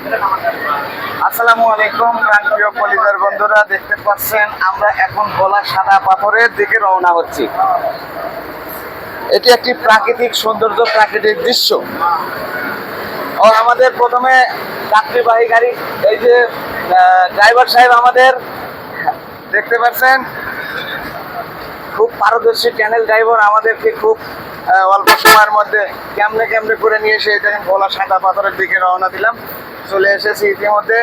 আসসালামু আলাইকুম প্রিয় কলিজার বন্ধুরা, দেখতে পাচ্ছেন আমরা এখন ভোলা সাদা পাথরের দিকে রওনা হচ্ছি। এটি একটি প্রাকৃতিক সৌন্দর্য, প্রাকৃতিক দৃশ্য। ও আমাদের প্রথমে যাত্রীবাহী গাড়ি, এই যে ড্রাইভার সাহেব আমাদের দেখতে পাচ্ছেন, খুব পারদর্শী চ্যানেল ড্রাইভার, আমাদেরকে খুব অল্প সময়ের মধ্যে কেমনে করে নিয়ে এসে এটা ভোলা সাদা পাথরের দিকে রওনা দিলাম। চলে এসেছি ইতিমধ্যে।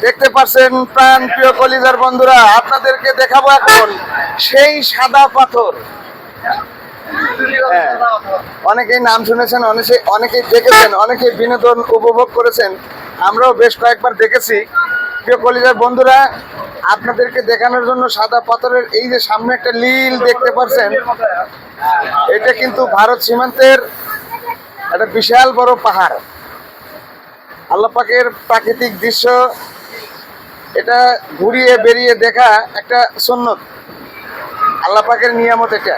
দেখতে পাচ্ছেন প্রাণ প্রিয় কলিজার বন্ধুরা, আপনাদেরকে দেখাবো এখন সেই সাদা পাথর। অনেকেই নাম শুনেছেন, অনেকেই দেখেছেন, অনেকেই বিনোদন উপভোগ করেছেন, আমরাও বেশ কয়েকবার দেখেছি। প্রিয় কলিজার বন্ধুরা, আপনাদেরকে দেখানোর জন্য সাদা পাথরের এই যে সামনে একটা লীল দেখতে পাচ্ছেন, এটা কিন্তু ভারত সীমান্তের একটা বিশাল বড় পাহাড়। আল্লাহ পাকের প্রাকৃতিক দৃশ্য, এটা ঘুরিয়ে বেরিয়ে দেখা একটা সুন্নত, আল্লাহ পাকের নিয়ামত এটা।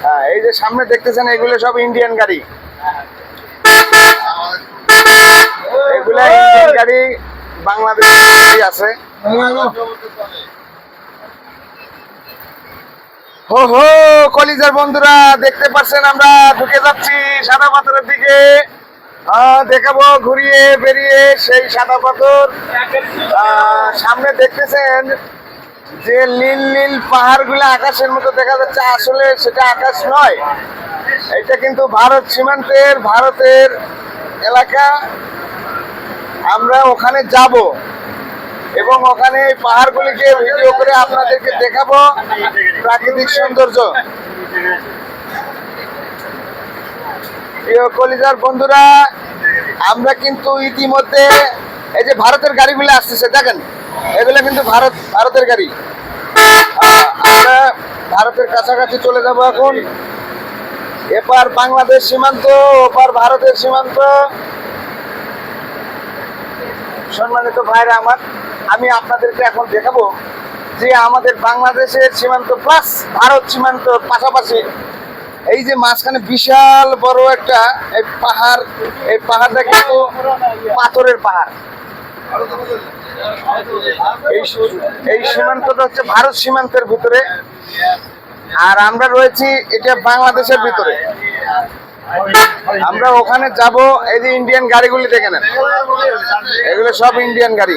হ্যাঁ, এই যে সামনে দেখতেছেন এগুলো সব ইন্ডিয়ান গাড়ি, এগুলা ইন্ডিয়ান গাড়ি, বাংলাদেশ আছে। হো হো কলিজার বন্ধুরা, দেখতে পাচ্ছেন আমরা ঢুকে যাচ্ছি সাদা পাথরের দিকে। দেখাবো ঘুরিয়ে বেরিয়ে সেই সাদা পাথর। সামনে দেখতেছেন যে নীল নীল পাহাড়গুলো আকাশের মতো দেখা যাচ্ছে, আসলে সেটা আকাশ নয়, এটা কিন্তু ভারত সীমান্তের, ভারতের এলাকা। আমরা ওখানে যাব এবং ওখানে এই পাহাড়গুলিকে ভিডিও করে আপনাদেরকে দেখাবো প্রাকৃতিক সৌন্দর্য। প্রিয় কলিজার বন্ধুরা, আমরা কিন্তু ইতিমধ্যে এই যে ভারতের গাড়িগুলো আসতেছে, দেখেন এগুলো কিন্তু ভারতের গাড়ি। আমরা ভারতের কাছাকাছি চলে যাব এখন। এপার বাংলাদেশ সীমান্ত, ওপার ভারতের সীমান্ত। সম্মানিত ভাইরা আমার, আমি আপনাদেরকে এখন দেখাবো যে আমাদের বাংলাদেশের সীমান্ত প্লাস ভারত সীমান্ত পাশাপাশি এই যে মাঝখানে বিশাল বড় একটা এই পাহাড়, এই পাহাড়টা কিন্তু পাথরের পাহাড়। এই সীমান্তটা হচ্ছে ভারত সীমান্তের ভিতরে, আর আমরা রয়েছি এটা বাংলাদেশের ভিতরে। আমরা ওখানে যাব। এই যে ইন্ডিয়ান গাড়িগুলি দেখে নেন, এগুলো সব ইন্ডিয়ান গাড়ি।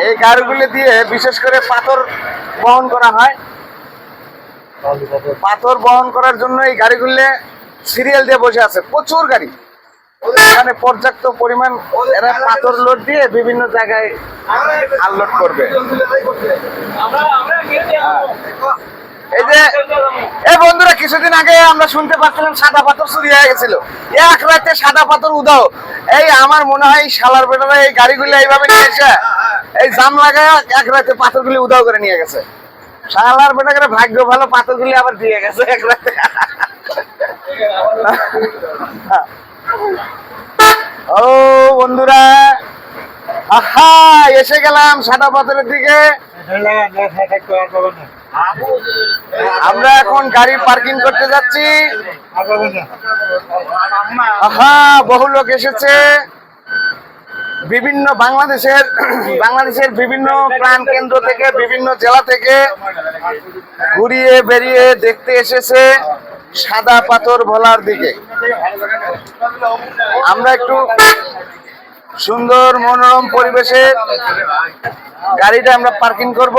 এই গাড়িগুলি দিয়ে বিশেষ করে পাথর বহন করা হয়। পাথর বহন করার জন্য এই গাড়িগুলি সিরিয়াল দিয়ে বসে আছে, প্রচুর গাড়ি। এখানে পর্যাপ্ত পরিমাণ এরা পাথর লোড দিয়ে বিভিন্ন জায়গায় আনলোড করবে। এই যে এই বন্ধুরা, কিছুদিন আগে আমরা শুনতে পাচ্ছিলাম সাদা পাথর চুরি হয়ে গেছিল, এক রাতে সাদা পাথর উধাও। এই আমার মনে হয় শালার বেটারা এই গাড়িগুলি এইভাবে নিয়ে এসে এই জাম লাগায় এক রাতে পাথরগুলি উধাও করে নিয়ে গেছে। শালার বেটাকে ভাগ্য ভালো, পাথরগুলি আবার দিয়ে গেছে এক রাতে। ও বন্ধুরা, আহা এসে গেলাম সাদা পাথরের দিকে। আমরা এখন গাড়ি পার্কিং করতে যাচ্ছি। আহা বহু লোক এসেছে, বিভিন্ন বাংলাদেশের বিভিন্ন প্রাণ কেন্দ্র থেকে, বিভিন্ন জেলা থেকে ঘুরিয়ে বেরিয়ে দেখতে এসেছে সাদা পাথর ভোলার দিকে। আমরা একটু সুন্দর মনোরম পরিবেশে গাড়িটা আমরা পার্কিং করব।